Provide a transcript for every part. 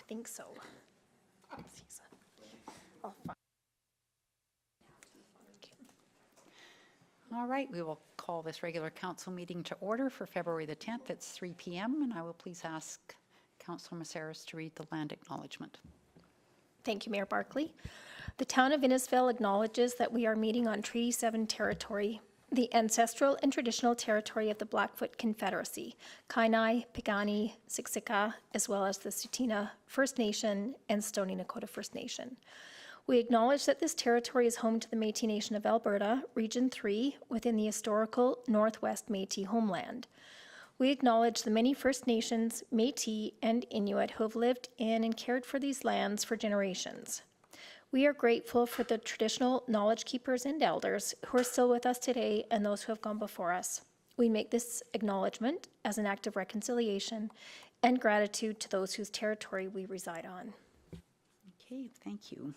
think so. I'll find. All right, we will call this regular council meeting to order for February the 10th. It's 3 p.m. and I will please ask Councillor Maceras to read the land acknowledgement. Thank you, Mayor Barkley. The town of Innisfil acknowledges that we are meeting on Treaty 7 territory, the ancestral and traditional territory of the Blackfoot Confederacy, Kainai, Piikani, Siksika, as well as the Tsuut'ina First Nation and Stoney Nakoda First Nation. We acknowledge that this territory is home to the Métis Nation of Alberta, Region 3, within the historical Northwest Métis homeland. We acknowledge the many First Nations, Métis, and Inuit who have lived in and cared for these lands for generations. We are grateful for the traditional knowledge keepers and elders who are still with us today and those who have gone before us. We make this acknowledgement as an act of reconciliation and gratitude to those whose territory we reside on. Okay, thank you.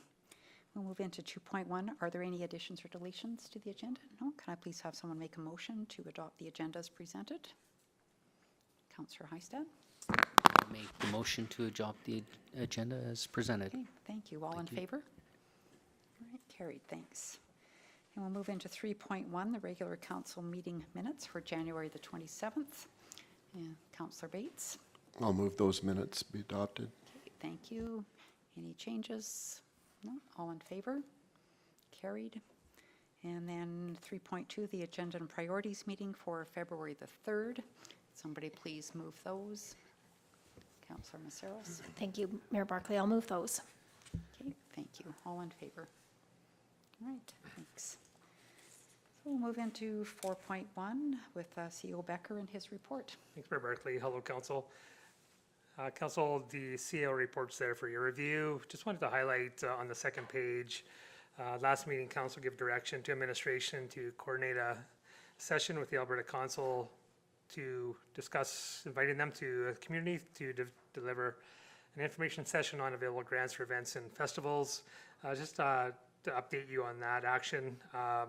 We'll move into 2.1. Are there any additions or deletions to the agenda? No? Can I please have someone make a motion to adopt the agenda as presented? Councillor Hystad. I'll make the motion to adopt the agenda as presented. Okay, thank you. All in favor? All right, carried. Thanks. And we'll move into 3.1, the regular council meeting minutes for January the 27th. Councillor Bates. I'll move those minutes be adopted. Okay, thank you. Any changes? No? All in favor? Carried. And then 3.2, the agenda and priorities meeting for February the 3rd. Somebody please move those. Councillor Maceras. Thank you, Mayor Barkley. I'll move those. Okay, thank you. All in favor? All right, thanks. So we'll move into 4.1 with CEO Becker and his report. Thanks, Mayor Barkley. Hello, Council. Council, the CEO report's there for your review. Just wanted to highlight on the second page, last meeting, Council gave direction to administration to coordinate a session with the Alberta Council to discuss inviting them to a community to deliver an information session on available grants for events and festivals. Just to update you on that action,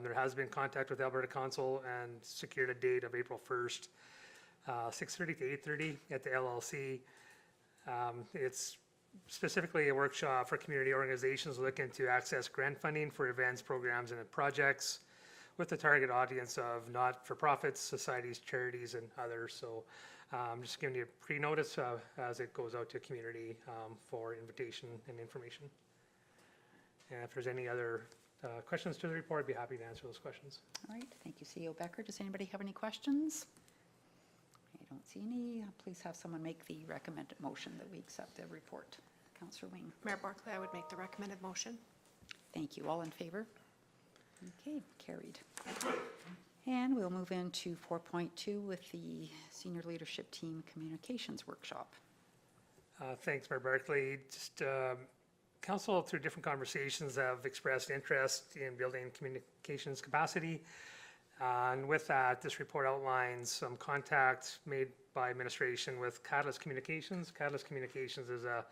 there has been contact with the Alberta Council and secured a date of April 1st, 6:30 to 8:30 at the LLC. It's specifically a workshop for community organizations looking to access grant funding for events, programs, and projects with the target audience of not-for-profits, societies, charities, and others. So I'm just giving you a pre-notice as it goes out to community for invitation and information. And if there's any other questions to the report, I'd be happy to answer those questions. All right, thank you, CEO Becker. Does anybody have any questions? I don't see any. Please have someone make the recommended motion that we accept the report. Councillor Wing. Mayor Barkley, I would make the recommended motion. Thank you. All in favor? Okay, carried. And we'll move into 4.2 with the Senior Leadership Team Communications Workshop. Thanks, Mayor Barkley. Just Council, through different conversations, have expressed interest in building communications capacity. And with that, this report outlines some contacts made by administration with Catalyst Communications. Catalyst Communications is a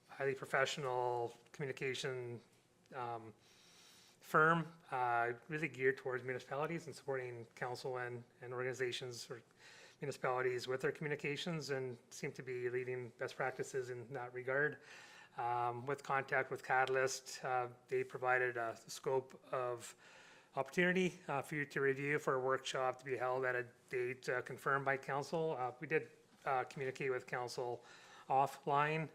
highly professional communication firm, really geared towards municipalities and supporting council and organizations or municipalities with their communications, and seem to be leading best practices in that regard. With contact with Catalyst, they provided a scope of opportunity for you to review for a workshop to be held at a date confirmed by council. We did communicate with council offline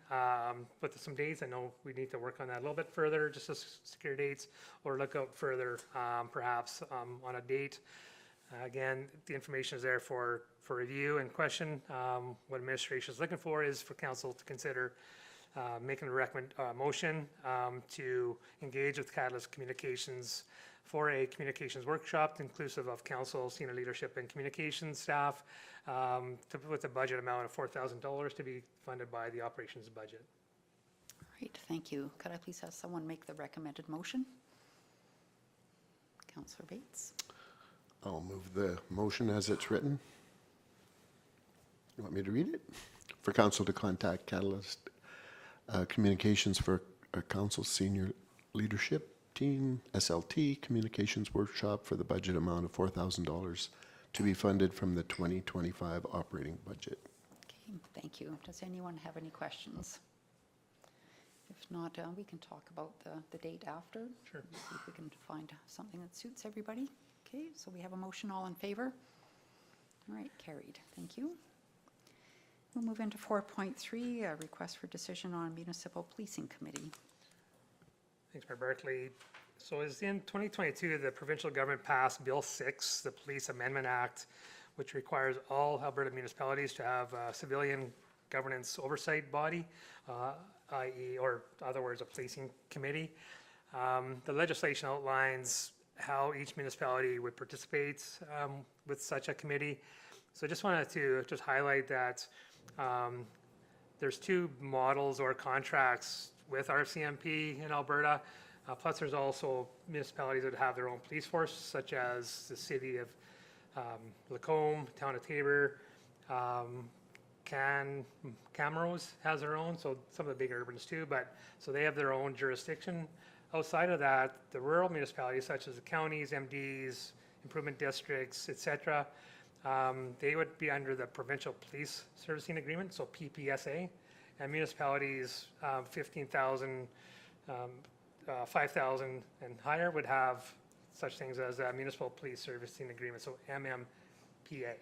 with some dates. I know we need to work on that a little bit further, just to secure dates or look out further perhaps on a date. Again, the information is there for review and question. What administration is looking for is for council to consider making a motion to engage with Catalyst Communications for a communications workshop inclusive of council, senior leadership, and communications staff with a budget amount of $4,000 to be funded by the operations budget. All right, thank you. Could I please have someone make the recommended motion? Councillor Bates. I'll move the motion as it's written. You want me to read it? For council to contact Catalyst Communications for a council senior leadership team, SLT, communications workshop for the budget amount of $4,000 to be funded from the 2025 operating budget. Okay, Okay, thank you. Does anyone have any questions? If not, we can talk about the date after. Sure. See if we can find something that suits everybody. Okay, so we have a motion. All in favor? All right, carried. Thank you. We'll move into 4.3, a request for decision on Municipal Policing Committee. Thanks, Mayor Barkley. So as in 2022, the provincial government passed Bill 6, the Police Amendment Act, which requires all Alberta municipalities to have a civilian governance oversight body, i.e., or other words, a policing committee. The legislation outlines how each municipality would participate with such a committee. So I just wanted to just highlight that there's two models or contracts with RCMP in Alberta. Plus, there's also municipalities that have their own police force, such as the city of Lacombe, town of Tabor, Camrose has their own, so some of the big urbans too, but so they have their own jurisdiction. Outside of that, the rural municipalities, such as the counties, MDs, improvement districts, etc., they would be under the Provincial Police Servicing Agreement, so PPSA, and municipalities 15,000, 5,000 and higher would have such things as a Municipal Police Servicing Agreement, so MMPA.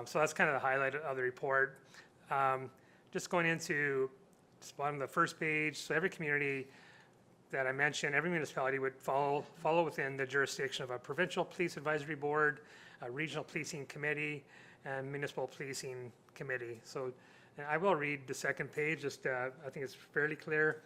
So that's kind of the highlight of the report. Just going into the bottom of the first page, so every community that I mentioned, every municipality would follow within the jurisdiction of a Provincial Police Advisory Board, a Regional Policing Committee, and Municipal Policing Committee. So and I will read the second page, just I think it's fairly clear.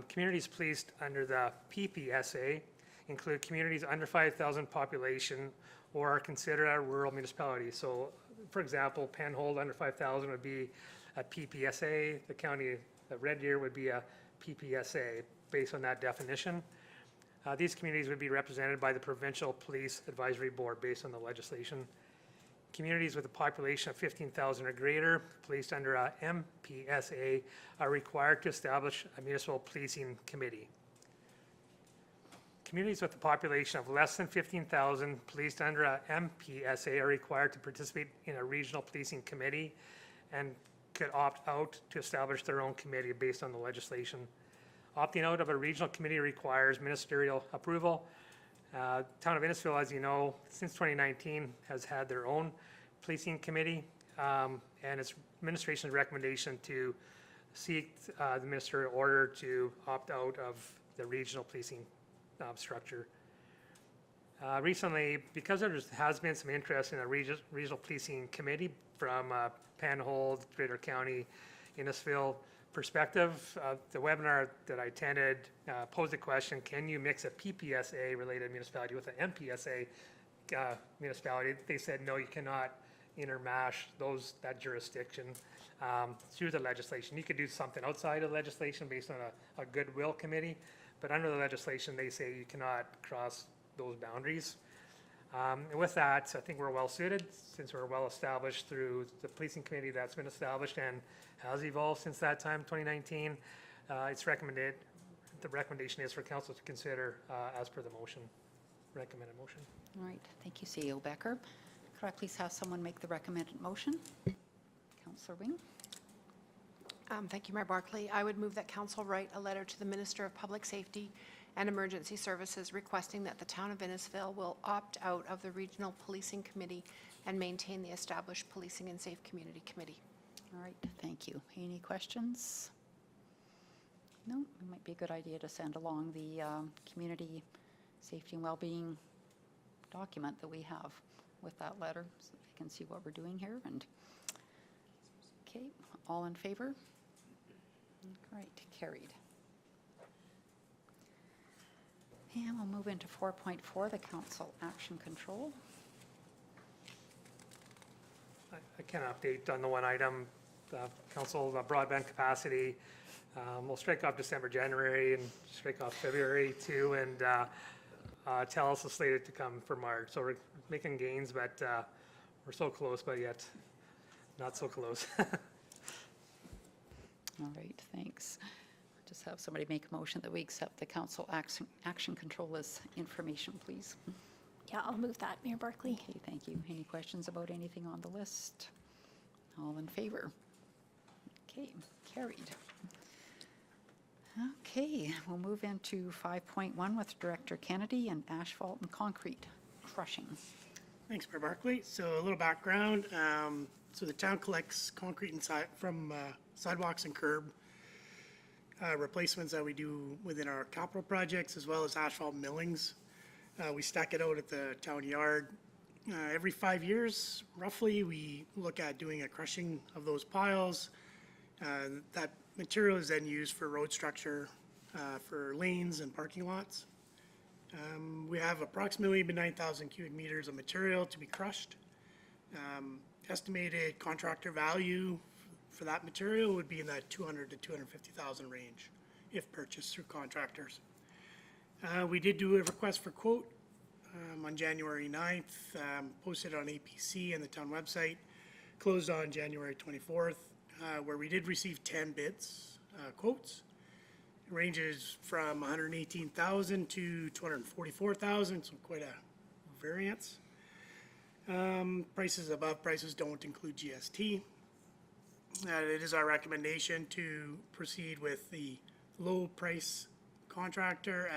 Communities policed under the PPSA include communities under 5,000 population or are considered a rural municipality. So, for example, Penhold under 5,000 would be a PPSA. The county of Red Deer would be a PPSA based on that definition. These communities would be represented by the Provincial Police Advisory Board based on the legislation. Communities with a population of 15,000 or greater, policed under a MPSA, are required to establish a municipal policing committee. Communities with a population of less than 15,000, policed under a MPSA, are required to participate in a regional policing committee and could opt out to establish their own committee based on the legislation. Opting out of a regional committee requires ministerial approval. Town of Innisfil, as you know, since 2019 has had their own policing committee, and its administration's recommendation to seek the ministerial order to opt out of the regional policing structure. Recently, because there has been some interest in a regional policing committee from Penhold, Greater County, Innisfil perspective, the webinar that I attended posed the question, can you mix a PPSA related municipality with an MPSA municipality? They said, no, you cannot intermash that jurisdiction through the legislation. You could do something outside of legislation based on a goodwill committee, but under the legislation, they say you cannot cross those boundaries. And with that, I think we're well suited since we're well established through the policing committee that's been established and has evolved since that time, 2019. It's recommended, the recommendation is for council to consider as per the motion, recommended motion. All right, thank you, CEO Becker. Could I please have someone make the recommended motion? Councillor Wing. Thank you, Mayor Barkley. I would move that council write a letter to the Minister of Public Safety and Emergency Services requesting that the town of Innisfil will opt out of the Regional Policing Committee and maintain the established Policing and Safe Community Committee. All right, thank you. Any questions? No, it might be a good idea to send along the community safety and well-being document that we have with that letter so they can see what we're doing here. And okay, all in favor? All right, carried. And we'll move into 4.4, the council action control. I can update on the one item, council broadband capacity. We'll strike off December, January, and strike off February too, and TELUS is slated to come for March. So we're making gains, but we're so close, but yet not so close. All right, thanks. Just have somebody make a motion that we accept the council action control as information, please. Yeah, I'll move that, Mayor Barkley. Okay, thank you. Any questions about anything on the list? All in favor? Okay, carried. Okay, we'll move into 5.1 with Director Kennedy and asphalt and concrete crushing. Thanks, Mayor Barkley. So a little background. So the town collects concrete from sidewalks and curb replacements that we do within our capital projects, as well as asphalt millings. We stack it out at the town yard. Every 5 years, roughly, we look at doing a crushing of those piles. That material is then used for road structure, for lanes and parking lots. We have approximately 9,000 cubic meters of material to be crushed. Estimated contractor value for that material would be in that 200 to 250,000 range if purchased through contractors. We did do a request for quote on January 9th, posted on APC and the town website, closed on January 24th, where we did receive 10 bids, quotes. It ranges from 118,000 to 244,000, so quite a variance. Prices above, prices don't include GST. It is our recommendation to proceed with the low price contractor,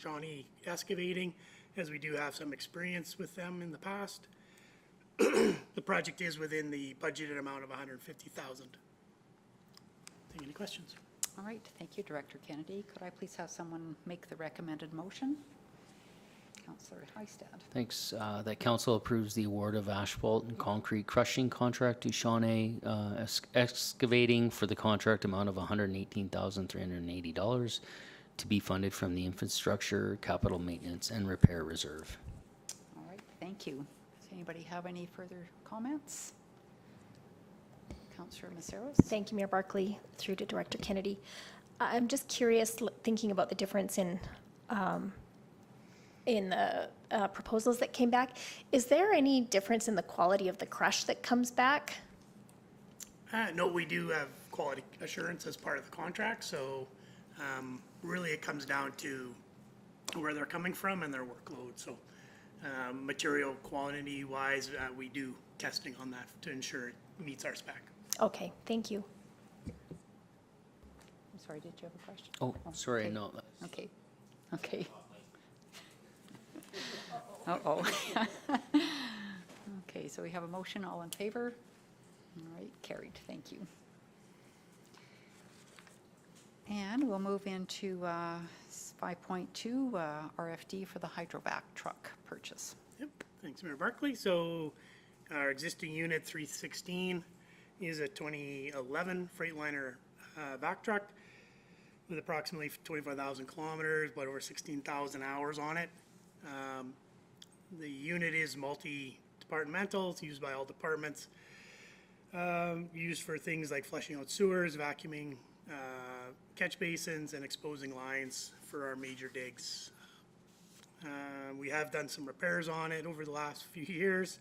Shawnee Excavating, as we do have some experience with them in the past. The project is within the budgeted amount of 150,000. Any questions? All right, thank you, Director Kennedy. Could I please have someone make the recommended motion? Councillor Hystad. Thanks. That council approves the award of asphalt and concrete crushing contract to Shawnee Excavating for the contract amount of $118,380 to be funded from the Infrastructure, Capital Maintenance, and Repair Reserve. All right, thank you. Does anybody have any further comments? Councillor Maceros? Thank you, Mayor Barkley, through to Director Kennedy. I'm just curious, thinking about the difference in the proposals that came back. Is there any difference in the quality of the crush that comes back? No, we do have quality assurance as part of the contract, so really it comes down to where they're coming from and their workload. So material quality-wise, we do testing on that to ensure it meets our spec. Okay, thank you. I'm sorry, did you have a question? Oh, sorry, okay. no. Okay, okay. Uh-oh. Okay, so we have a motion, all in favor? All right, carried, thank you. And we'll move into 5.2, RFD for the Hydrovac truck purchase. Yep, thanks, Mayor Barkley. So our existing unit 316 is a 2011 Freightliner vac truck with approximately 24,000 kilometers, but over 16,000 hours on it. The unit is multi-departmental. It's used by all departments. Used for things like flushing out sewers, vacuuming catch basins, and exposing lines for our major digs. We have done some repairs on it over the last few years,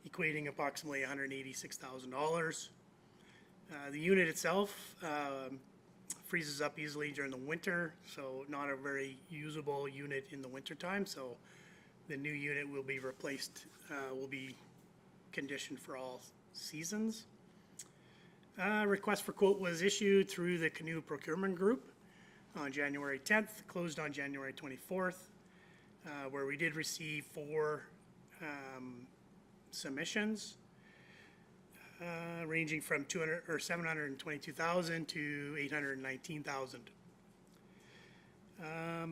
equating approximately $186,000. The unit itself freezes up easily during the winter, so not a very usable unit in the wintertime. So the new unit will be replaced, will be conditioned for all seasons. Request for quote was issued through the Canoe Procurement Group on January 10th, closed on January 24th, where we did receive 4 submissions, ranging from 722,000 to 819,000. A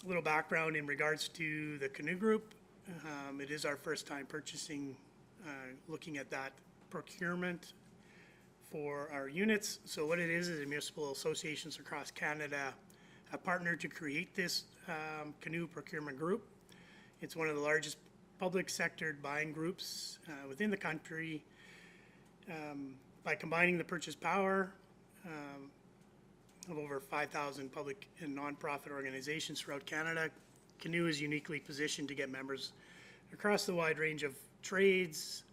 little background in regards to the Canoe Group. It is our first time purchasing, looking at that procurement for our units. So what it is municipal associations across Canada have partnered to create this Canoe Procurement Group. It's one of the largest public sector buying groups within the country. By combining the purchase power of over 5,000 public and nonprofit organizations throughout Canada, Canoe is uniquely positioned to get members across the wide range of trades,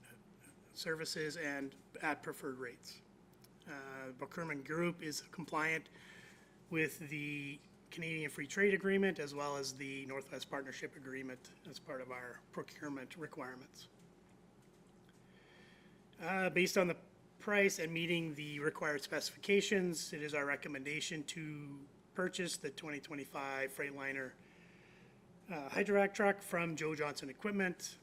services, and at preferred rates. The procurement group is compliant with the Canadian Free Trade Agreement as well as the Northwest Partnership Agreement as part of our procurement requirements. Based on the price and meeting the required specifications, it is our recommendation to purchase the 2025 Freightliner Hydrovac truck from Joe Johnson Equipment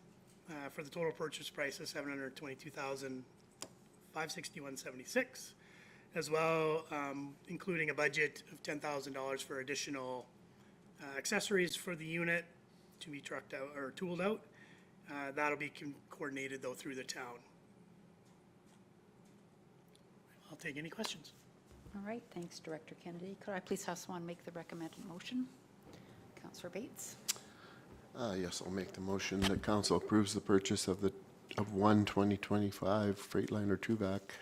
for the total purchase price of $722,561.76, as well including a budget of $10,000 for additional accessories for the unit to be trucked out or tooled out. That'll be coordinated though through the town. I'll take any questions. All right, thanks, Director Kennedy. Could I please have someone make the recommended motion? Councillor Bates. Yes, I'll make the motion that council approves the purchase of one 2025 Freightliner 2-vac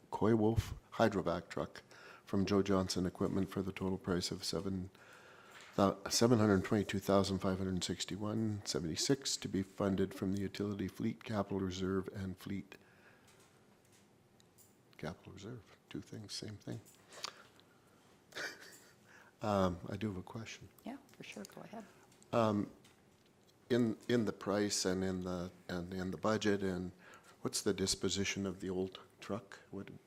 Coy Wolf Hydrovac truck from Joe Johnson Equipment for the total price of $722,561.76 to be funded from the Utility Fleet Capital Reserve and Fleet Capital Reserve. Two things, same thing. I do have a question. Yeah, for sure, go ahead. In the price and in the budget, and what's the disposition of the old truck?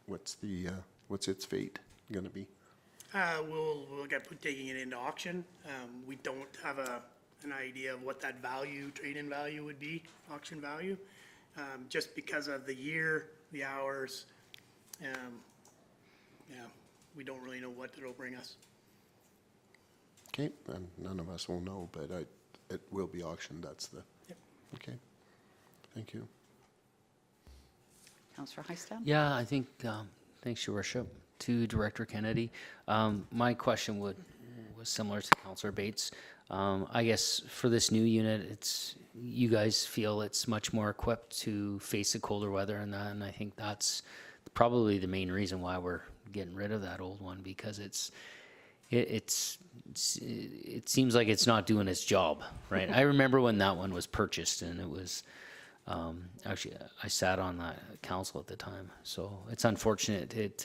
What's its fate going to be? We'll get taking it into auction. We don't have an idea of what that value, trade-in value would be, auction value, just because of the year, the hours. We don't really know what it'll bring us. Okay, and none of us will know, but it will be auctioned. That's the. Yep. Okay. Thank you. Councillor Heistan? Yeah, I think, thanks, Your Worship. To Director Kennedy, my question was similar to Councillor Bates. I guess for this new unit, you guys feel it's much more equipped to face the colder weather and that, and I think that's probably the main reason why we're getting rid of that old one, because it seems like it's not doing its job, right? I remember when that one was purchased, and it was actually I sat on that council at the time, so it's unfortunate it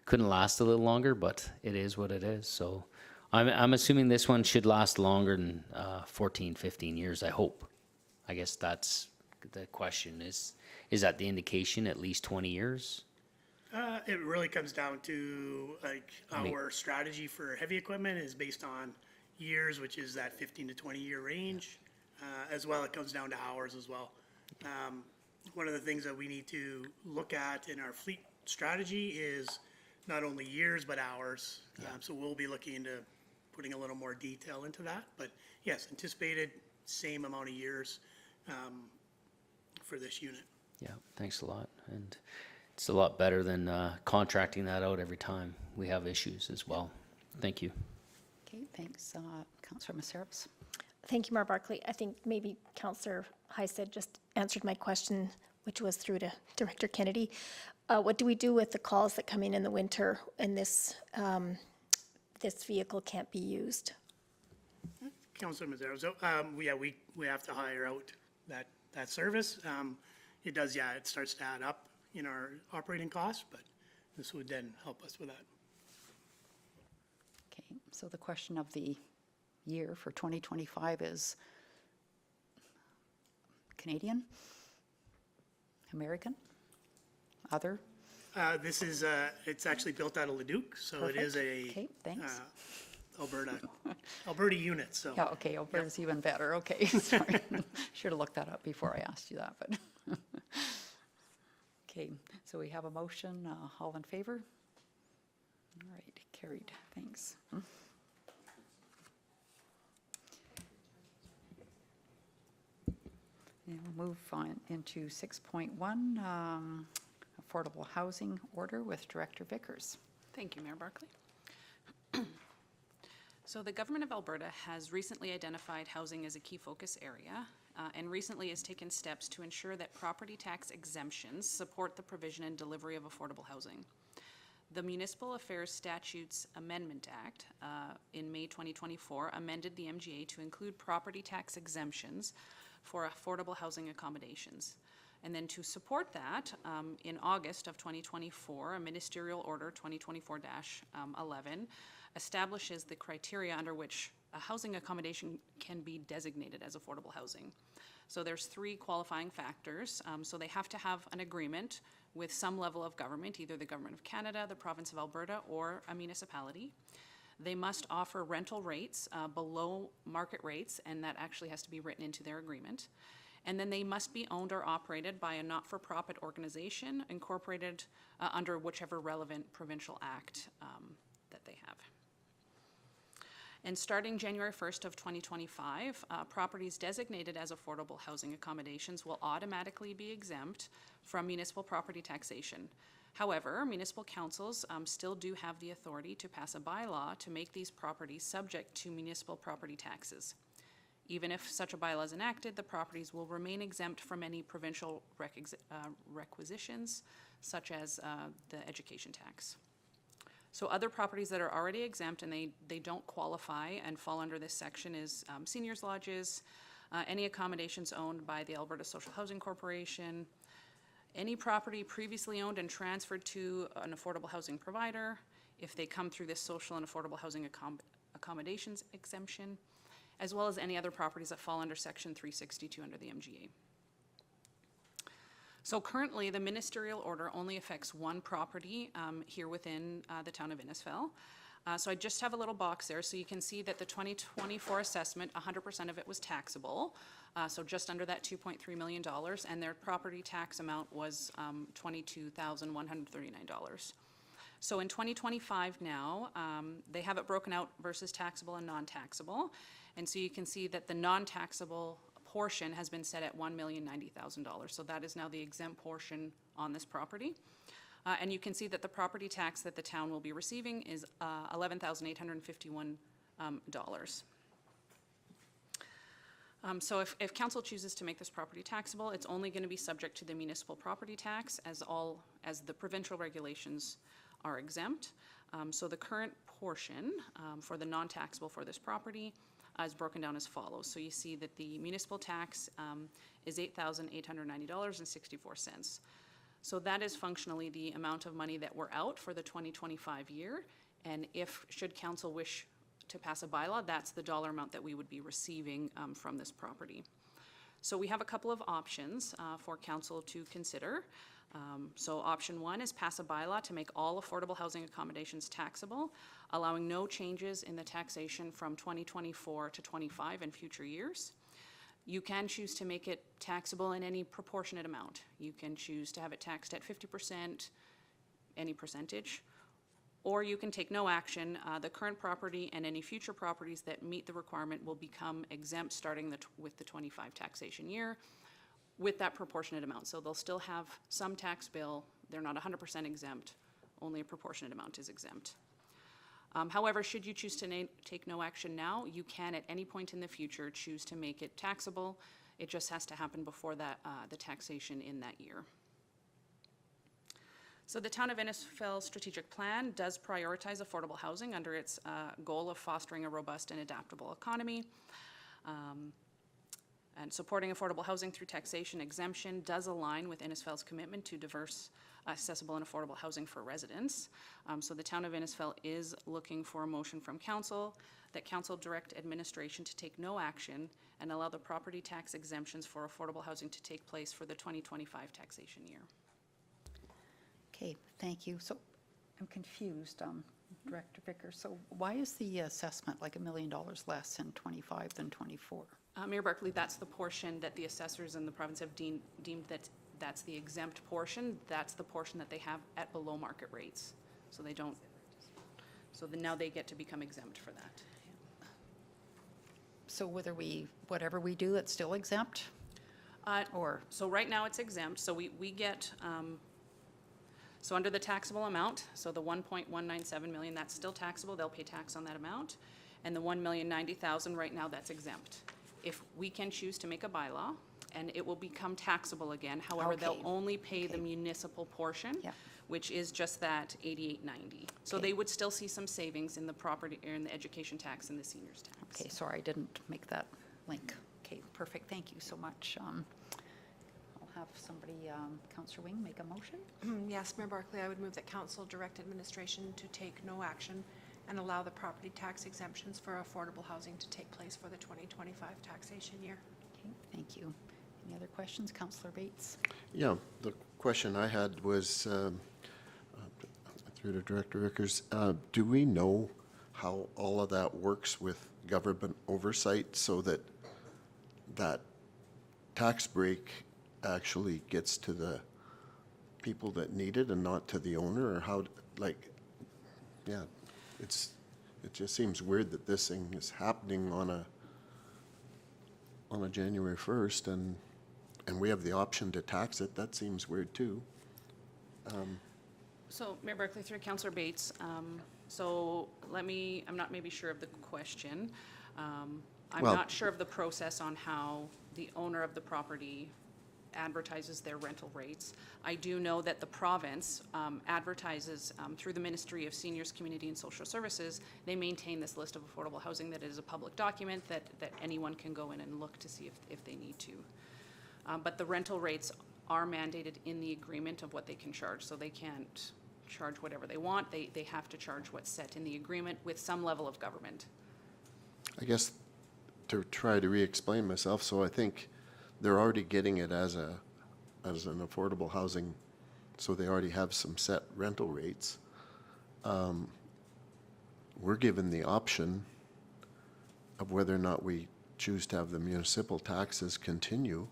couldn't last a little longer, but it is what it is. So I'm assuming this one should last longer than 14, 15 years. I hope. I guess that's the question. Is that the indication? At least 20 years? It really comes down to our strategy for heavy equipment is based on years, which is that 15 to 20 year range. As well, it comes down to hours as well. One of the things that we need to look at in our fleet strategy is not only years, but hours. So we'll be looking into putting a little more detail into that. But yes, anticipated same amount of years for this unit. Yeah, thanks a lot. And it's a lot better than contracting that out every time we have issues as well. Thank you. Okay, thanks. Councillor Maceros? Thank you, Mayor Barkley. I think maybe Councillor Heisted just answered my question, which was through to Director Kennedy. What do we do with the calls that come in the winter and this vehicle can't be used? Councillor Mazzaro, so, we have to hire out that service. It does, it starts to add up in our operating costs, but this would then help us with that. Okay, so the question of the year for 2025 is Canadian, American, other? This is, it's actually built out of Leduc, so it is a Okay, thanks. Alberta unit, so. Yeah, okay, Alberta's even better, okay, sorry. Should have looked that up before I asked you that, but. Okay, so we have a motion, all in favor? All right, carried, thanks. And we'll move on into 6.1, affordable housing order with Director Vickers. Thank you, Mayor Barkley. So the Government of Alberta has recently identified housing as a key focus area and recently has taken steps to ensure that property tax exemptions support the provision and delivery of affordable housing. The Municipal Affairs Statutes Amendment Act in May 2024 amended the MGA to include property tax exemptions for affordable housing accommodations. And then to support that, in August of 2024, a Ministerial Order 2024-11 establishes the criteria under which a housing accommodation can be designated as affordable housing. So there's 3 qualifying factors. So they have to have an agreement with some level of government, either the Government of Canada, the Province of Alberta, or a municipality. They must offer rental rates below market rates, and that actually has to be written into their agreement. And then they must be owned or operated by a not-for-profit organization incorporated under whichever relevant provincial act that they have. And starting January 1st of 2025, properties designated as affordable housing accommodations will automatically be exempt from municipal property taxation. However, municipal councils still do have the authority to pass a bylaw to make these properties subject to municipal property taxes. Even if such a bylaw is enacted, the properties will remain exempt from any provincial requisitions, such as the education tax. So other properties that are already exempt and they don't qualify and fall under this section is seniors lodges, any accommodations owned by the Alberta Social Housing Corporation, any property previously owned and transferred to an affordable housing provider, if they come through this social and affordable housing accommodations exemption, as well as any other properties that fall under Section 362 under the MGA. So currently, the ministerial order only affects one property here within the town of Innisfil. So I just have a little box there, so you can see that the 2024 assessment, 100% of it was taxable, so just under that $2.3 million, and their property tax amount was $22,139. So in 2025 now, they have it broken out versus taxable and non-taxable, and so you can see that the non-taxable portion has been set at $1,090,000. So that is now the exempt portion on this property. And you can see that the property tax that the town will be receiving is $11,851. So if council chooses to make this property taxable, it's only going to be subject to the municipal property tax as the provincial regulations are exempt. So the current portion for the non-taxable for this property is broken down as follows. So you see that the municipal tax is $8,890.64. So that is functionally the amount of money that we're out for the 2025 year. And should council wish to pass a bylaw, that's the dollar amount that we would be receiving from this property. So we have a couple of options for council to consider. So option 1 is pass a bylaw to make all affordable housing accommodations taxable, allowing no changes in the taxation from 2024 to 25 and future years. You can choose to make it taxable in any proportionate amount. You can choose to have it taxed at 50%, any percentage, or you can take no action. The current property and any future properties that meet the requirement will become exempt starting with the 25 taxation year with that proportionate amount. So they'll still have some tax bill. They're not 100% exempt. Only a proportionate amount is exempt. However, should you choose to take no action now, you can at any point in the future choose to make it taxable. It just has to happen before that, the taxation in that year. So the Town of Innisfil strategic plan does prioritize affordable housing under its goal of fostering a robust and adaptable economy. And supporting affordable housing through taxation exemption does align with Innisfil's commitment to diverse, accessible, and affordable housing for residents. So the Town of Innisfil is looking for a motion from council that council direct administration to take no action and allow the property tax exemptions for affordable housing to take place for the 2025 taxation year. Okay, thank you. So I'm confused, Director Vickers. So why is the assessment like $1 million less in 25 than 24? Mayor Barkley, that's the portion that the assessors in the province have deemed that that's the exempt portion. That's the portion that they have at below market rates. So they don't, so now they get to become exempt for that. So whatever we do, it's still exempt? Or? So right now it's exempt, so we get, so under the taxable amount, so the 1.197 million, that's still taxable, they'll pay tax on that amount. And the 1,090,000 right now, that's exempt. If we can choose to make a bylaw, and it will become taxable again, however, they'll only pay the municipal portion, which is just that 8890. So they would still see some savings in the property, or in the education tax and the seniors tax. Okay, sorry, I didn't make that link. Okay, perfect, thank you so much. I'll have somebody, Councillor Wing, make a motion. Yes, Mayor Barkley, I would move that council direct administration to take no action and allow the property tax exemptions for affordable housing to take place for the 2025 taxation year. Okay, thank you. Any other questions? Councillor Bates? Yeah, the question I had was, through the Director Vickers, do we know how all of that works with government oversight so that that tax break actually gets to the people that need it and not to the owner, or how, like, yeah, it just seems weird that this thing is happening on a January 1st and we have the option to tax it. That seems weird too. So, Mayor Barkley, through Councillor Bates, so I'm not maybe sure of the question. I'm Well- not sure of the process on how the owner of the property advertises their rental rates. I do know that the province advertises through the Ministry of Seniors, Community and Social Services. They maintain this list of affordable housing that is a public document that anyone can go in and look to see if they need to. But the rental rates are mandated in the agreement of what they can charge, so they can't charge whatever they want. They have to charge what's set in the agreement with some level of government. I guess to try to re-explain myself, so I think they're already getting it as an affordable housing, so they already have some set rental rates. We're given the option of whether or not we choose to have the municipal taxes continue.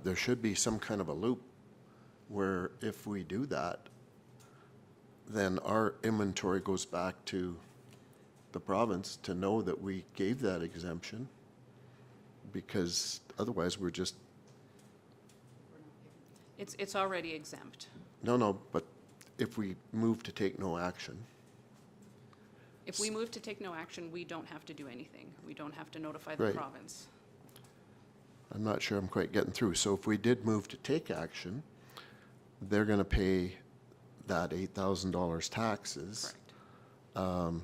There should be some kind of a loop where if we do that, then our inventory goes back to the province to know that we gave that exemption, because otherwise we're just, It's already exempt. no, but if we move to take no action, If we move to take no action, we don't have to do anything. We don't have to notify the Right. province. I'm not sure I'm quite getting through. So if we did move to take action, they're going to pay that $8,000 taxes. Correct.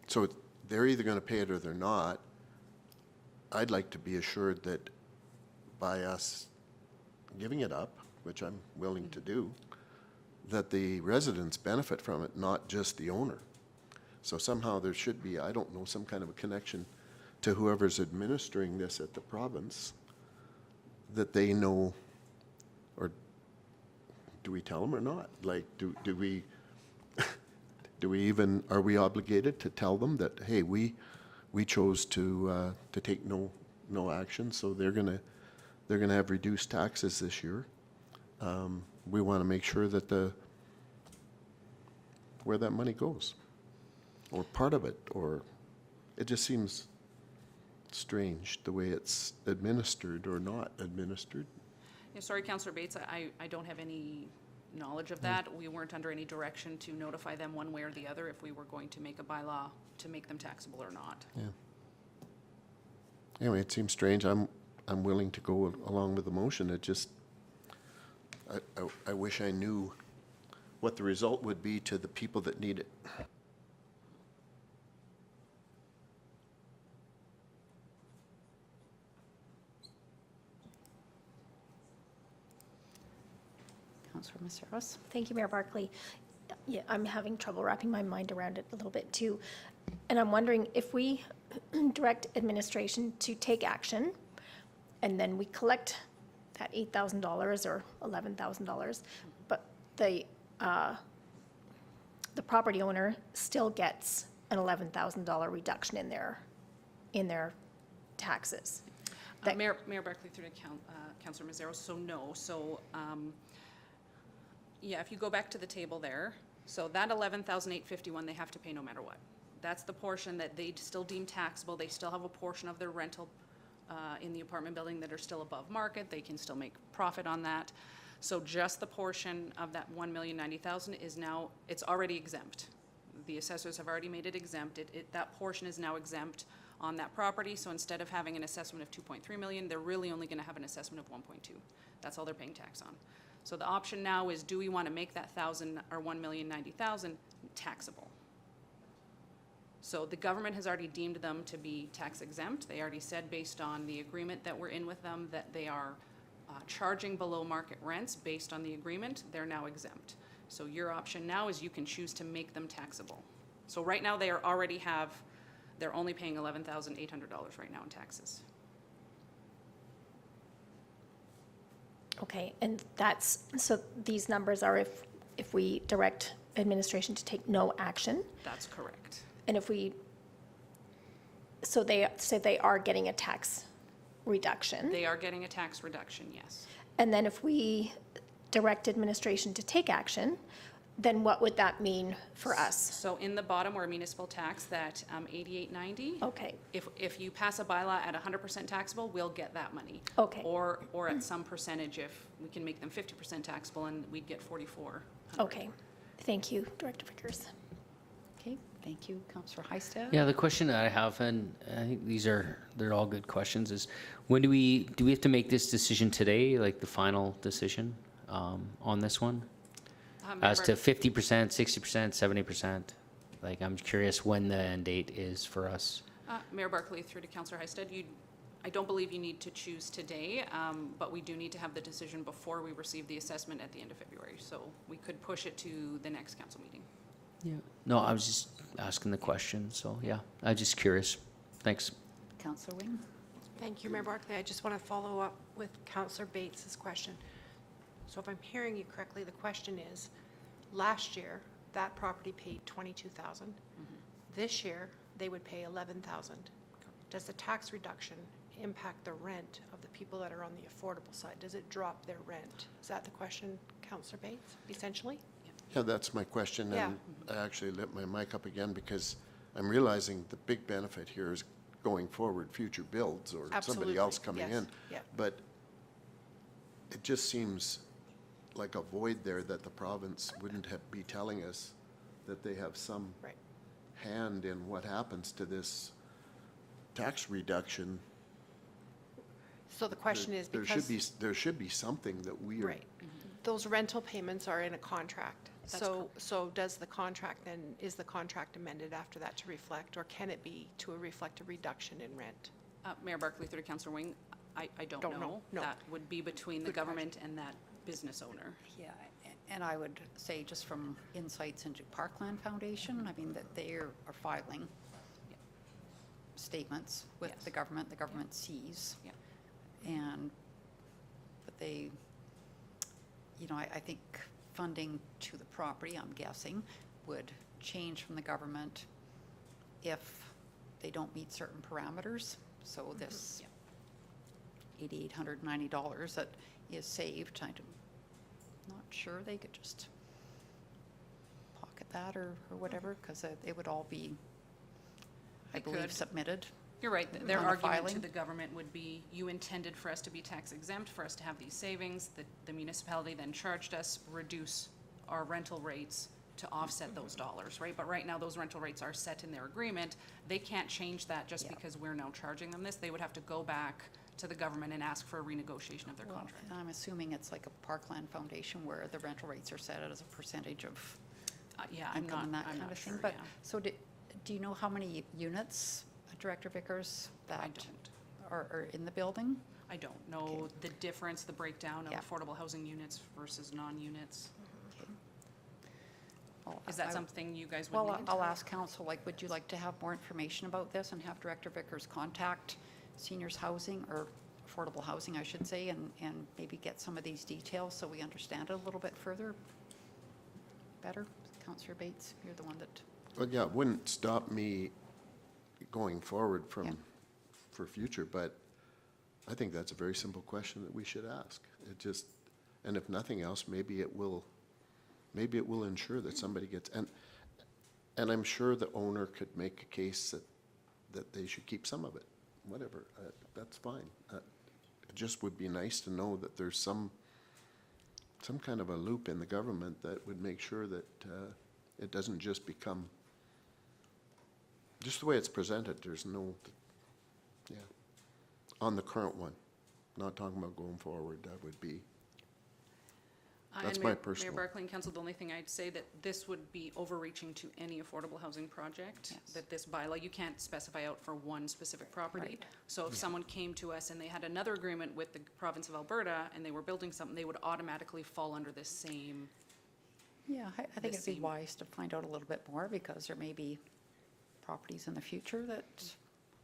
So they're either going to pay it or they're not. I'd like to be assured that by us giving it up, which I'm willing to do, that the residents benefit from it, not just the owner. So somehow there should be, I don't know, some kind of a connection to whoever's administering this at the province, that they know, or do we tell them or not? Like, do we, do we even, are we obligated to tell them that, hey, we chose to take no action, so they're gonna have reduced taxes this year. We want to make sure that where that money goes, or part of it, or it just seems strange the way it's administered or not administered. Yeah, sorry, Councillor Bates, I don't have any knowledge of that. We weren't under any direction to notify them one way or the other if we were going to make a bylaw to make them taxable or not. Yeah. Anyway, it seems strange. I'm willing to go along with the motion. It just, I wish I knew what the result would be to the people that need it. Councillor Maceros? Thank you, Mayor Barkley. Yeah, I'm having trouble wrapping my mind around it a little bit too. And I'm wondering if we direct administration to take action and then we collect that $8,000 or $11,000, but the property owner still gets an $11,000 reduction in their taxes. That- Mayor Barkley through to Councillor Mazzaro, so no. So, yeah, if you go back to the table there, so that $11,851 they have to pay no matter what. That's the portion that they still deem taxable. They still have a portion of their rental in the apartment building that are still above market. They can still make profit on that. So just the portion of that $1,090,000 is now, it's already exempt. The assessors have already made it exempt. That portion is now exempt on that property. So instead of having an assessment of $2.3 million, they're really only going to have an assessment of $1.2. That's all they're paying tax on. So the option now is, do we want to make that $1,090,000 taxable? So the government has already deemed them to be tax exempt. They already said, based on the agreement that we're in with them, that they are charging below market rents based on the agreement. They're now exempt. So your option now is you can choose to make them taxable. So right now, they're only paying $11,800 right now in taxes. Okay, and so these numbers are if we direct administration to take no action, That's correct. and so they say they are getting a tax reduction. They are getting a tax reduction, yes. And then if we direct administration to take action, then what would that mean for us? So in the bottom where municipal tax, that $88.90. Okay, If you pass a bylaw at 100% taxable, we'll get that money. Okay. Or at some percentage, if we can make them 50% taxable, and we'd get 44. okay. Thank you, Director Vickers. Okay, thank you. Councillor Heisted? Yeah, the question that I have, and I think they're all good questions, is when do we have to make this decision today, like the final decision on this one? As to 50%, 60%, 70%? Like, I'm curious when the end date is for us. Mayor Barkley, through to Councillor Heisted, I don't believe you need to choose today, but we do need to have the decision before we receive the assessment at the end of February. So we could push it to the next council meeting. Yeah. No, I was just asking the question, so yeah, I'm just curious. Thanks. Councillor Wing? Thank you, Mayor Barkley. I just want to follow up with Councillor Bates's question. So if I'm hearing you correctly, the question is, last year, that property paid $22,000. This year, they would pay $11,000. Does the tax reduction impact the rent of the people that are on the affordable side? Does it drop their rent? Is that the question, Councillor Bates, essentially? Yeah, that's my question, Yeah. and I actually lit my mic up again because I'm realizing the big benefit here is going forward, future builds or somebody Absolutely, else coming yes, in. yeah. But it just seems like a void there that the province wouldn't be telling us that they have some Right. hand in what happens to this tax reduction. So the question is because... There should be something that we are. Right. Those rental payments are in a contract. So does the contract then, is the contract amended after that to reflect, or can it be to reflect a reduction in rent? Mayor Barkley, through to Councillor Wing, I don't Don't know. know. No. That would be between the Good question. government and that business owner. Yeah, and I would say just from insights into Parkland Foundation, I mean, that they are filing statements with Yes. the government sees. Yeah. But they, I think funding to the property, I'm guessing, would change from the government if they don't meet certain parameters. So this $8,890 that is saved, I'm not sure they could just pocket that or whatever, because it would all be, I They believe, could. submitted. You're right. Their On the argument to filing? the government would be, you intended for us to be tax exempt, for us to have these savings. The municipality then charged us, reduce our rental rates to offset those dollars, right? But right now, those rental rates are set in their agreement. They can't change that just Yeah. because we're now charging them this. They would have to go back to the government and ask for a renegotiation of their Well, contract. I'm assuming it's like a Parkland Foundation where the rental rates are set as a percentage of Yeah, I'm income and that I'm kind not of thing. sure, But, yeah. so do you know how many units, Director Vickers, I that don't. are in the building? I don't know the difference, the breakdown of Yeah. affordable housing units versus non-units. Well, Is that I- something you guys would Well, need? I'll ask council, like, would you like to have more information about this and have Director Vickers contact seniors housing or affordable housing, I should say, and maybe get some of these details so we understand it a little bit further, better? Councillor Bates, you're the one that, Well, yeah, it wouldn't stop me going forward Yeah. for future, but I think that's a very simple question that we should ask. It just, and if nothing else, maybe it will ensure that somebody gets, and I'm sure the owner could make a case that they should keep some of it, whatever, that's fine. It just would be nice to know that there's some kind of a loop in the government that would make sure that it doesn't just become, just the way it's presented, there's no, yeah, on the current one, not talking about going forward, that would be, that's And my Mayor personal. Barkley and Council, the only thing I'd say that this would be overreaching to any affordable housing project. Yes. That this bylaw, you can't specify out for one specific property. Right. So if someone came to us and they had another agreement with the province of Alberta and they were building something, they would automatically fall under this same Yeah, I think the it'd be same. wise to find out a little bit more, because there may be properties in the future that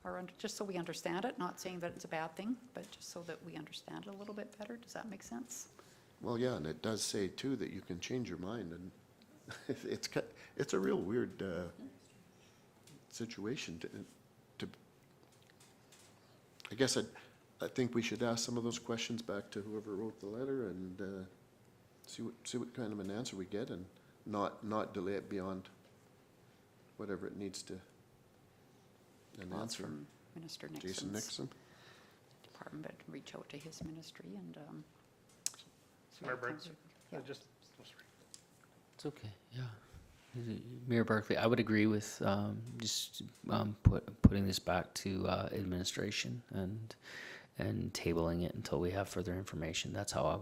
are, just so we understand it, not saying that it's a bad thing, but just so that we understand it a little bit better. Does that make sense? Well, yeah, and it does say too that you can change your mind, and it's a real weird situation to, I guess I think we should ask some of those questions back to whoever wrote the letter and see what kind of an answer we get, and not delay it beyond whatever it needs to, an Well, it's answer. from Minister Jason Nixon's Nixon? department, but reach out to his ministry and, Mayor Burke, Yeah. just, oh, sorry. It's okay, yeah. Mayor Barkley, I would agree with putting this back to administration and tabling it until we have further information. That's what I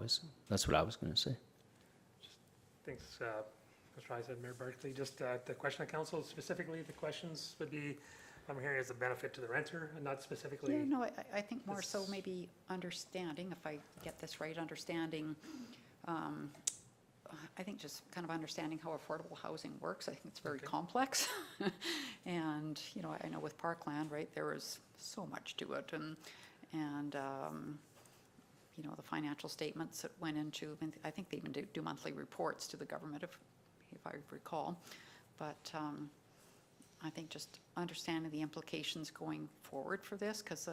was going to say. Thanks, Mr. I said, Mayor Barkley. Just the question of council, specifically, the questions would be, I'm hearing as a benefit to the renter and not specifically. Yeah, no, I think more so This- maybe understanding, if I get this right, understanding, I think just kind of understanding how affordable housing works. I think it's very Okay. complex. And, you know, I know with Parkland, right, there was so much to it, and you know, the financial statements that went into, and I think they even do monthly reports to the government, if I recall. But I think just understanding the implications going forward for this, because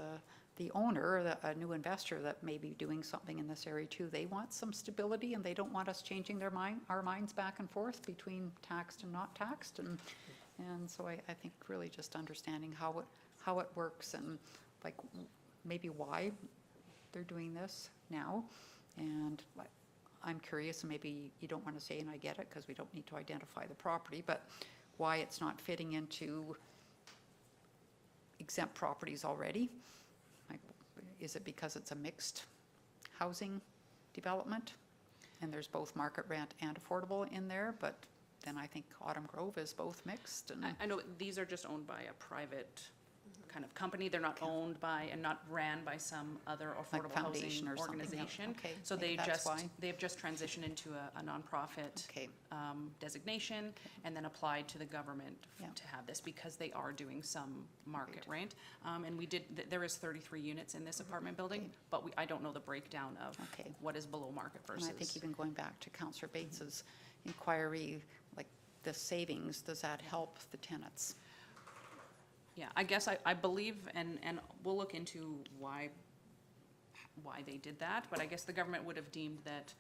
the owner, a new investor that may be doing something in this area too, they want some stability, and they don't want us changing our minds back and forth between taxed and not taxed. And so I think really just understanding how it works, and like maybe why they're doing this now. And I'm curious, and maybe you don't want to say, and I get it, because we don't need to identify the property, but why it's not fitting into exempt properties already. Like, is it because it's a mixed housing development and there's both market rent and affordable in there? But then I think Autumn Grove is both mixed. And I know these are just owned by a private kind of company. They're not owned by and not ran by some other Like affordable foundation housing or something, yeah. organization. Okay, So maybe that's why. they've just transitioned into a nonprofit Okay. designation, and then applied to the government Yeah. to have this, because they are doing some market rent. And there is 33 units in this apartment building, but I don't know the breakdown of Okay. what is below market And versus. I think even going back to Councillor Bates's inquiry, like the savings, does that help the tenants? Yeah, I guess I believe, and we'll look into why they did that, but I guess the government would have deemed that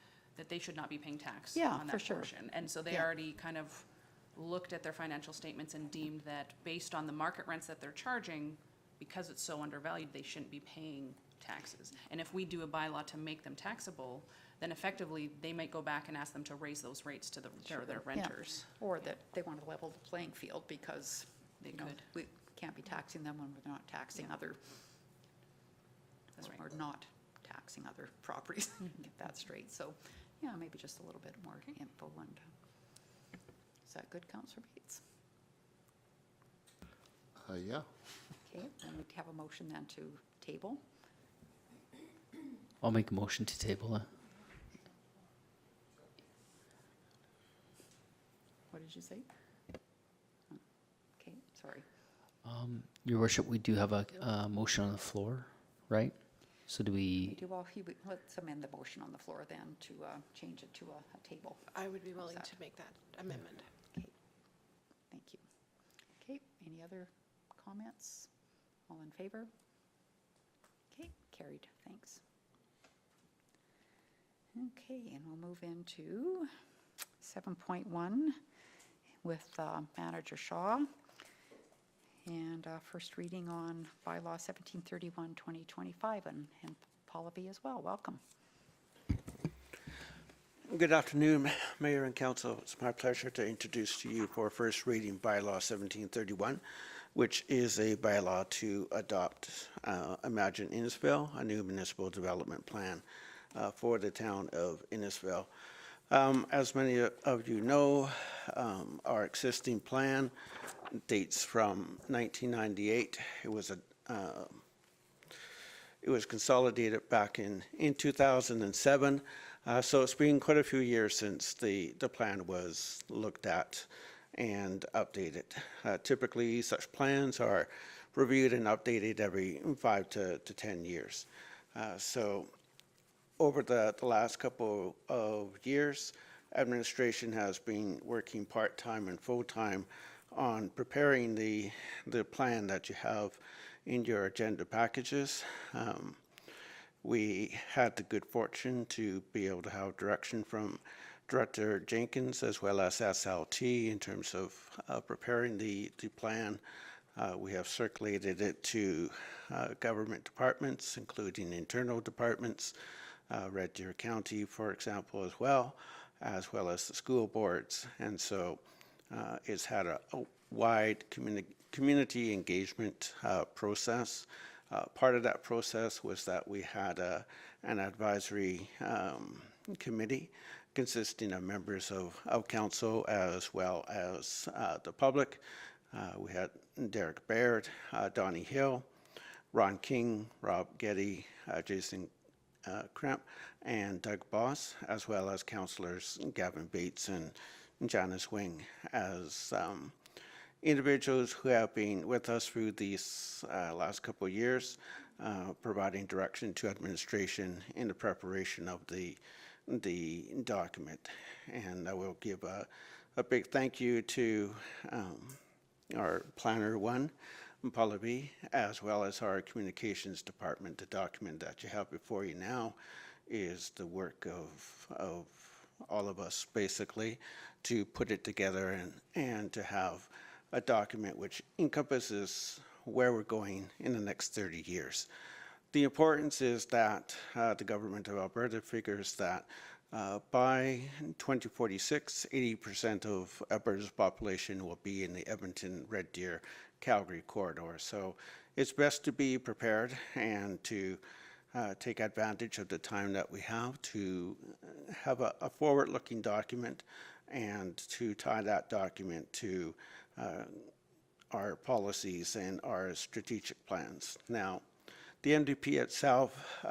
they should not be paying tax Yeah, on for that sure. portion. And so they Yeah. already kind of looked at their financial statements and deemed that based on the market rents that they're charging, because it's so undervalued, they shouldn't be paying taxes. And if we do a bylaw to make them taxable, then effectively, they might go back and ask them to raise those rates to their renters. Or that they want to level the playing field because, They you know, could. we can't be taxing them when we're not taxing other, That's right. or not taxing other properties, get that straight. So, yeah, maybe just a little bit more info. And is that good, Councillor Bates? Yeah. Okay, then we'd have a motion then to table. I'll make a motion to table it. What did you say? Okay, sorry. Your worship, we do have a motion on the floor, right? So do we, Let's amend the motion on the floor then to change it to a table. I would be willing that? to make that amendment. Okay, thank you. Okay, any other comments? All in favor? Okay, carried, thanks. Okay, and we'll move into 7.1 with Manager Shaw. And first reading on Bylaw 1731, 2025, and Paula B. as well. Welcome. Good afternoon, Mayor and Council. It's my pleasure to introduce to you for first reading Bylaw 1731, which is a bylaw to adopt Imagine Innisfil, a new municipal development plan for the town of Innisfil. As many of you know, our existing plan dates from 1998. It was consolidated back in 2007. So it's been quite a few years since the plan was looked at and updated. Typically, such plans are reviewed and updated every 5 to 10 years. So over the last couple of years, administration has been working part-time and full-time on preparing the plan that you have in your agenda packages. We had the good fortune to be able to have direction from Director Jenkins as well as SLT in terms of preparing the plan. We have circulated it to government departments, including internal departments, Red Deer County, for example, as well as the school boards. And so it's had a wide community engagement process. Part of that process was that we had an advisory committee consisting of members of council as well as the public. We had Derek Baird, Donnie Hill, Ron King, Rob Getty, Jason Kramp, and Doug Boss, as well as councillors Gavin Bates and Janice Wing, as individuals who have been with us through these last couple of years, providing direction to administration in the preparation of the document. And I will give a big thank you to our Planner 1, Paula B., as well as our Communications Department. The document that you have before you now is the work of all of us, basically, to put it together and to have a document which encompasses where we're going in the next 30 years. The importance is that the Government of Alberta figures that by 2046, 80% of Alberta's population will be in the Edmonton, Red Deer, Calgary corridor. So it's best to be prepared and to take advantage of the time that we have to have a forward-looking document and to tie that document to our policies and our strategic plans. Now, the MDP itself,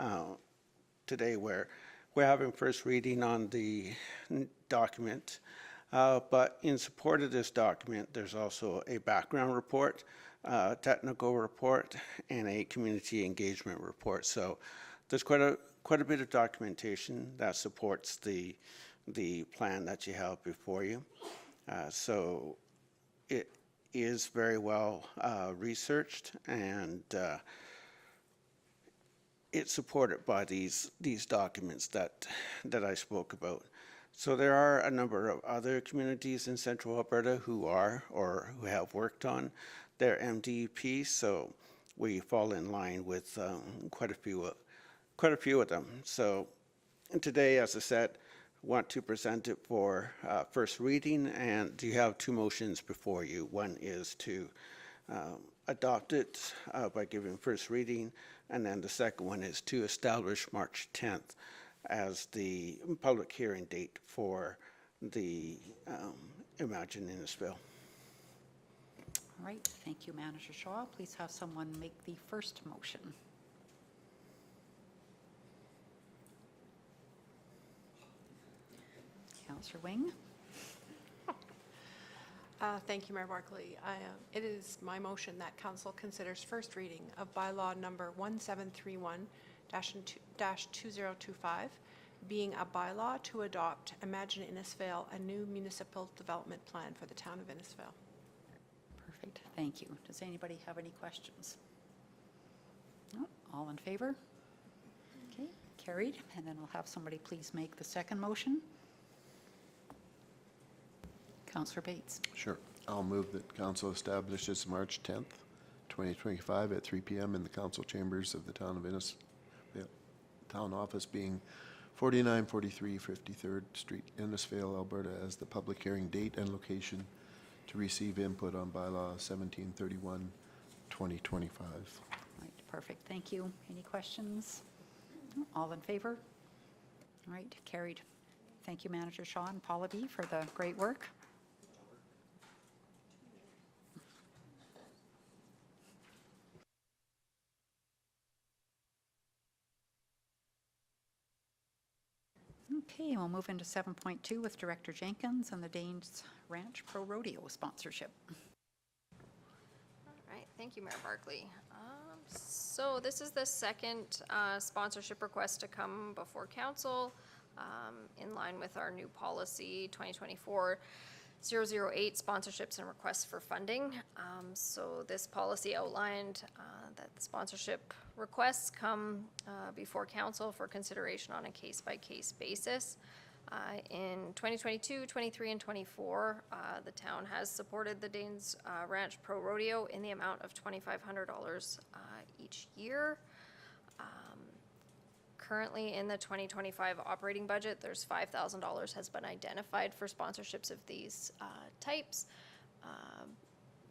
today we're having first reading on the document, but in support of this document, there's also a background report, technical report, and a community engagement report. So there's quite a bit of documentation that supports the plan that you have before you. So it is very well researched, and it's supported by these documents that I spoke about. So there are a number of other communities in Central Alberta who are or who have worked on their MDP. So we fall in line with quite a few of them. So today, as I said, want to present it for first reading, and you have two motions before you. One is to adopt it by giving first reading, and then the second one is to establish March 10th as the public hearing date for the Imagine Innisfil. All right, thank you, Manager Shaw. Please have someone make the first motion. Councillor Wing. Thank you, Mayor Barkley. It is my motion that council considers first reading of bylaw number 1731-2025, being a bylaw to adopt Imagine Innisfil, a new municipal development plan for the town of Innisfil. Perfect, thank you. Does anybody have any questions? No? All in favor? Okay, carried. And then I'll have somebody please make the second motion. Councillor Bates. Sure. I'll move that council establishes March 10th, 2025 at 3 p.m. in the council chambers of the town of Innisfil, town office being 4943 53rd Street, Innisfil, Alberta, as the public hearing date and location to receive input on bylaw 1731, 2025. Right, perfect, thank you. Any questions? No? All in favor? All right, carried. Thank you, Manager Shaw and Paula B. for the great work. Okay, we'll move into 7.2 with Director Jenkins and the Danes Ranch Pro Rodeo sponsorship. All right, thank you, Mayor Barkley. So this is the second sponsorship request to come before council in line with our new policy 2024-008 sponsorships and requests for funding. So this policy outlined that the sponsorship requests come before council for consideration on a case-by-case basis. In 2022, 23, and 24, the town has supported the Danes Ranch Pro Rodeo in the amount of $2,500 each year. Currently in the 2025 operating budget, there's $5,000 has been identified for sponsorships of these types.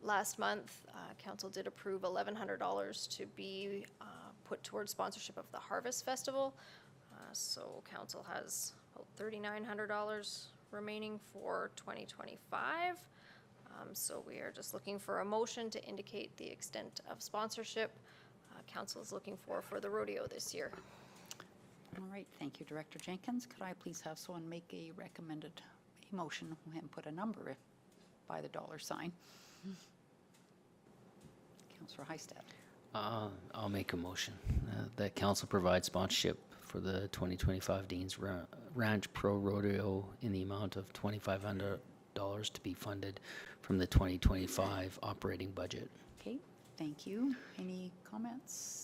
Last month, council did approve $1,100 to be put towards sponsorship of the Harvest Festival. So council has about $3,900 remaining for 2025. So we are just looking for a motion to indicate the extent of sponsorship council is looking for the rodeo this year. All right, thank you, Director Jenkins. Could I please have someone make a recommended motion and put a number by the dollar sign? Councillor Hystad. I'll make a motion that council provide sponsorship for the 2025 Dean's Ranch Pro Rodeo in the amount of $2,500 to be funded from the 2025 operating budget. Okay, thank you. Any comments?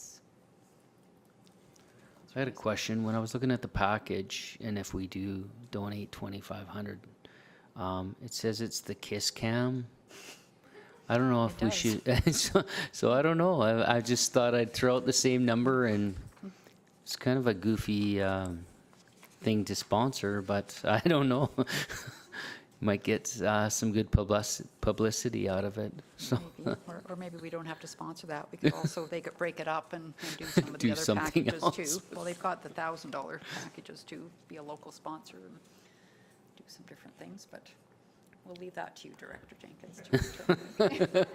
I had a question. When I was looking at the package, and if we do donate $2,500, it says it's the Kiss Cam. I don't know if we should. So I don't know. I just thought I'd throw out the same number, and it's kind of a goofy thing to sponsor, but I don't know. Might get some good publicity out of it. So Maybe. Or maybe we don't have to sponsor that. We could also, they could break it up and do some of Do the other something packages else. too. Well, they've got the $1,000 packages to be a local sponsor and do some different things, but we'll leave that to you, Director Jenkins, to determine.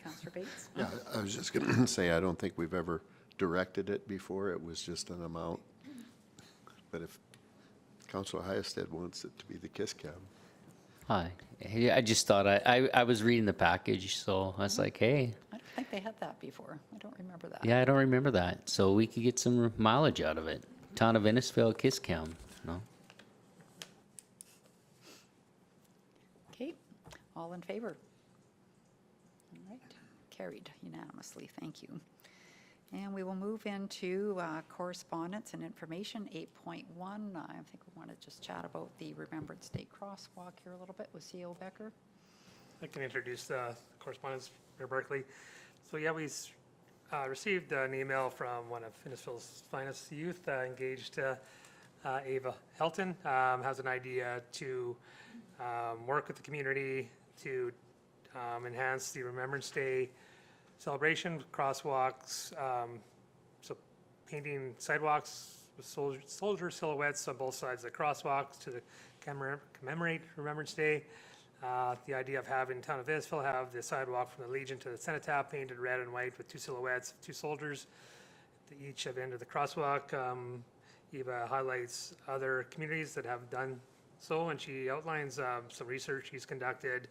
Councillor Bates? Yeah, I was just going to say, I don't think we've ever directed it before. It was just an amount. But if Councillor Hystad wants it to be the Kiss Cam. hi. I just thought I was reading the package, so I was like, hey, I don't think they had that before. I don't remember that. yeah, I don't remember that. So we could get some mileage out of it. Town of Innisfail Kiss Cam. No. Okay, all in favor? All right, carried unanimously, thank you. And we will move into correspondence and information, 8.1. I think we want to just chat about the Remembrance Day crosswalk here a little bit with CO Becker. I can introduce the correspondence, Mayor Barkley. So yeah, we received an email from one of Innisfil's finest youth, engaged Ava Helton, has an idea to work with the community to enhance the Remembrance Day celebration, crosswalks, so painting sidewalks with soldier silhouettes on both sides of the crosswalks to commemorate Remembrance Day. The idea of having town of Innisfail have the sidewalk from the Legion to the Cenotaph painted red and white with two silhouettes of two soldiers at each of the end of the crosswalk. Eva highlights other communities that have done so, and she outlines some research she's conducted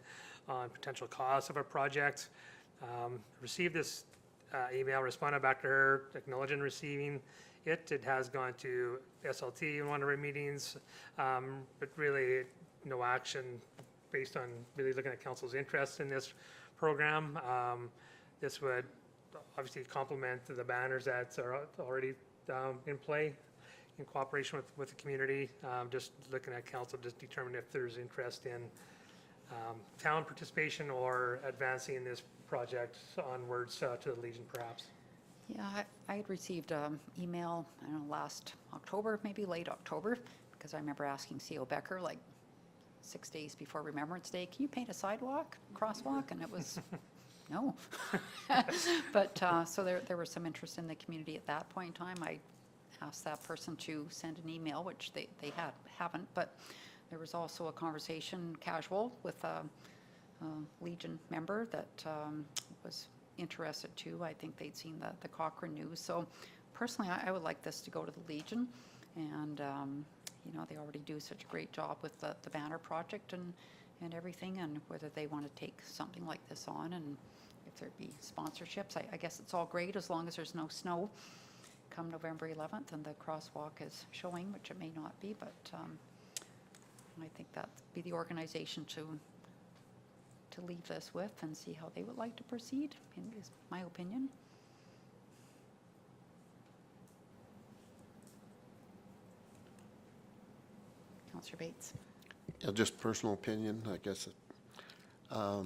on potential costs of a project. Received this email, responded back to her, acknowledging receiving it. It has gone to SLT in one of our meetings, but really no action based on really looking at council's interest in this program. This would obviously complement the banners that are already in play in cooperation with the community. Just looking at council, just determine if there's interest in town participation or advancing this project onwards to the Legion perhaps. Yeah, I had received an email, I don't know, last October, maybe late October, because I remember asking CO Becker like 6 days before Remembrance Day, can you paint a sidewalk, crosswalk? And it was, no. But so there was some interest in the community at that point in time. I asked that person to send an email, which they haven't, but there was also a conversation, casual, with a Legion member that was interested too. I think they'd seen the Cochrane news. So personally, I would like this to go to the Legion, and, you know, they already do such a great job with the banner project and everything, and whether they want to take something like this on, and if there'd be sponsorships, I guess it's all great as long as there's no snow come November 11th and the crosswalk is showing, which it may not be, but I think that'd be the organization to leave this with and see how they would like to proceed, is my opinion. Councillor Bates. Yeah, just personal opinion, I guess. I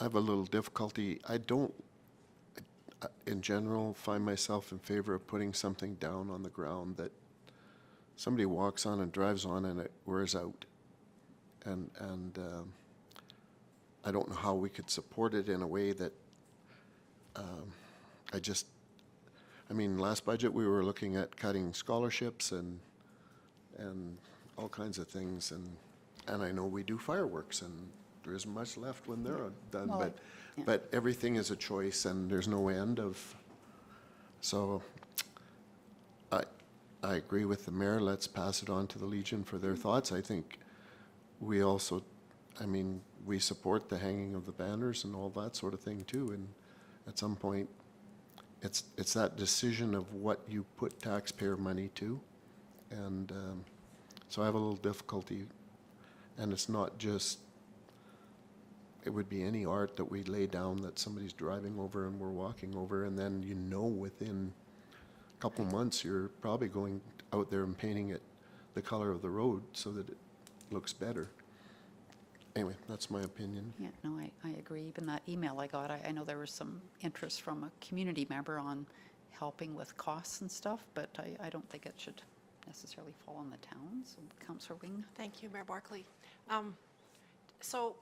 have a little difficulty. I don't, in general, find myself in favor of putting something down on the ground that somebody walks on and drives on and it wears out. And I don't know how we could support it in a way that I mean, last budget we were looking at cutting scholarships and all kinds of things, and I know we do fireworks, and there isn't much left when they're done, Well, but everything is a choice, and there's no end of, so I agree with the mayor. Let's pass it on to the Legion for their thoughts. I think we also, I mean, we support the hanging of the banners and all that sort of thing too, and at some point, it's that decision of what you put taxpayer money to, and so I have a little difficulty, and it's not just, it would be any art that we lay down that somebody's driving over and we're walking over, and then you know within a couple months you're probably going out there and painting it the color of the road so that it looks better. Anyway, that's my opinion. Yeah, no, I agree. Even that email I got, I know there was some interest from a community member on helping with costs and stuff, but I don't think it should necessarily fall on the town. So, Councillor Wing. Thank you, Mayor Barkley. So,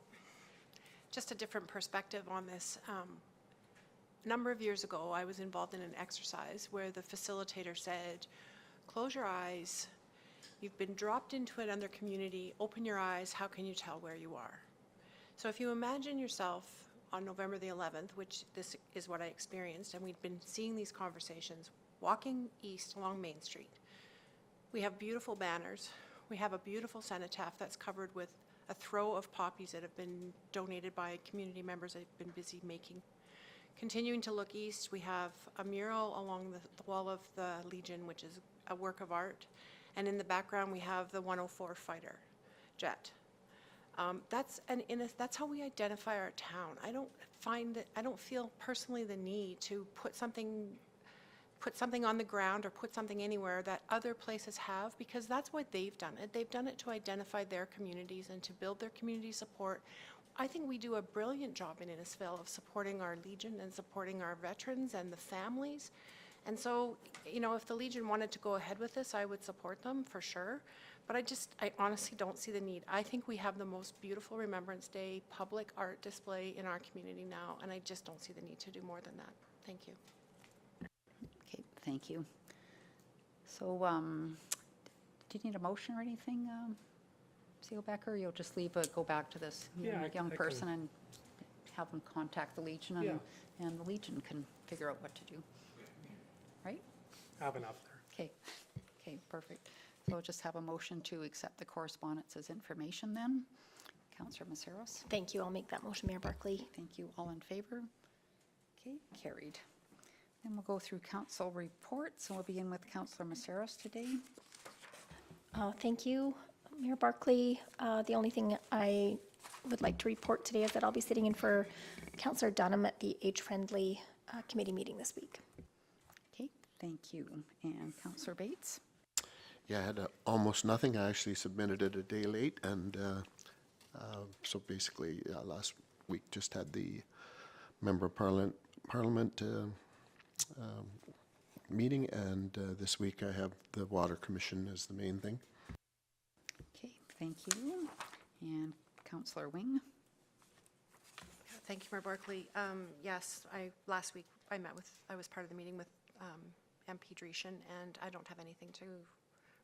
just a different perspective on this. A number of years ago, I was involved in an exercise where the facilitator said, close your eyes. You've been dropped into another community. Open your eyes. How can you tell where you are? So if you imagine yourself on November the 11th, which this is what I experienced, and we'd been seeing these conversations, walking east along Main Street. We have beautiful banners. We have a beautiful cenotaph that's covered with a throw of poppies that have been donated by community members that have been busy making. Continuing to look east, we have a mural along the wall of the Legion, which is a work of art. And in the background, we have the 104 fighter jet. That's how we identify our town. I don't feel personally the need to put something on the ground or put something anywhere that other places have, because that's why they've done it. They've done it to identify their communities and to build their community support. I think we do a brilliant job in Innisfil of supporting our Legion and supporting our veterans and the families. And so, you know, if the Legion wanted to go ahead with this, I would support them for sure. But I honestly don't see the need. I think we have the most beautiful Remembrance Day public art display in our community now, and I just don't see the need to do more than that. Thank you. Okay, thank you. So, do you need a motion or anything, CO Becker? Or you'll just go back to this young person and have them contact the Legion, and the Legion can figure out what to do. Right? I have enough there. Okay, perfect. So we'll just have a motion to accept the correspondence as information then. Councillor Maceros. Thank you. I'll make that motion, Mayor Barkley. Thank you. All in favor? Okay, carried. Then we'll go through council reports, and we'll begin with Councillor Maceros today. Thank you, Mayor Barkley. The only thing I would like to report today is that I'll be sitting in for Councillor Dunham at the Age-Friendly Committee meeting this week. Okay, thank you. And Councillor Bates? Yeah, I had almost nothing. I actually submitted it a day late, and so basically last week just had the Member of Parliament meeting, and this week I have the Water Commission as the main thing. Okay, thank you. And Councillor Wing? Thank you, Mayor Barkley. Yes, last week I was part of the meeting with MP Dreeshen, and I don't have anything to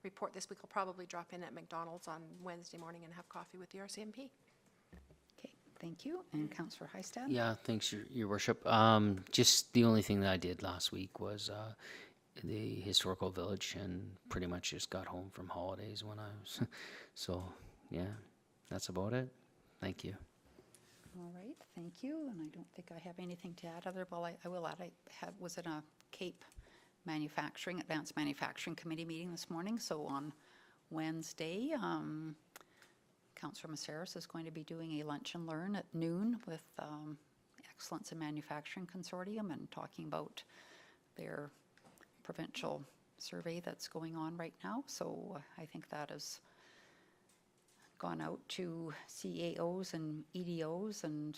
report this week. I'll probably drop in at McDonald's on Wednesday morning and have coffee with the RCMP. Okay, Thank you. And Councillor Hystad? Yeah, thanks, your worship. Just the only thing that I did last week was the historical village, and pretty much just got home from holidays when I was, so, yeah, that's about it. Thank you. All right, thank you. And I don't think I have anything to add other, well, I will add, was in a CAPE Advanced Manufacturing Committee meeting this morning. So on Wednesday, Councillor Maceras is going to be doing a lunch and learn at noon with Excellence in Manufacturing Consortium and talking about their provincial survey that's going on right now. So I think that has gone out to CAOs and EDOs and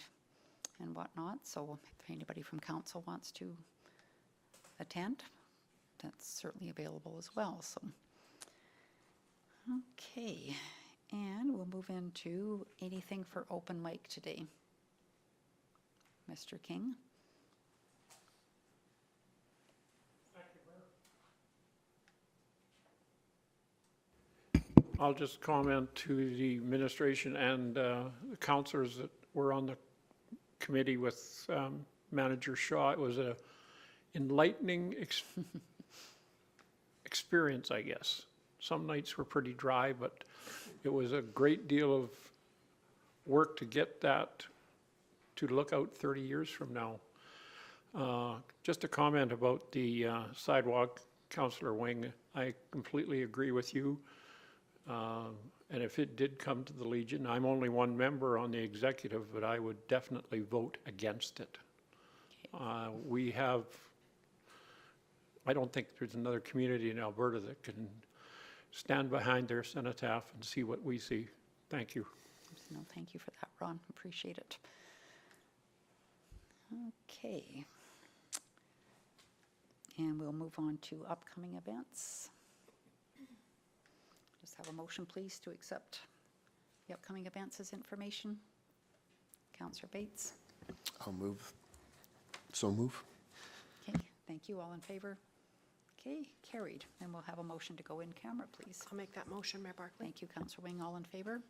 whatnot. So if anybody from council wants to attend, that's certainly available as well. So, okay. And we'll move into anything for open mic today. Mr. King? I'll just comment to the administration and the councillors that were on the committee with Manager Shaw. It was a enlightening experience, I guess. Some nights were pretty dry, but it was a great deal of work to get that to look out 30 years from now. Just a comment about the sidewalk, Councillor Wing. I completely agree with you. And if it did come to the Legion, I'm only one member on the executive, but I would definitely vote against it. We have, I don't think there's another community in Alberta that can stand behind their cenotaph and see what we see. Thank you. No, thank you for that, Ron. Appreciate it. Okay. And we'll move on to upcoming events. Just have a motion, please, to accept the upcoming events as information. Councillor Bates. I'll move. So move. Okay, thank you. All in favor? Okay, carried. And we'll have a motion to go in camera, please. I'll make that motion, Mayor Barkley. Thank you, Councillor Wing. All in favor?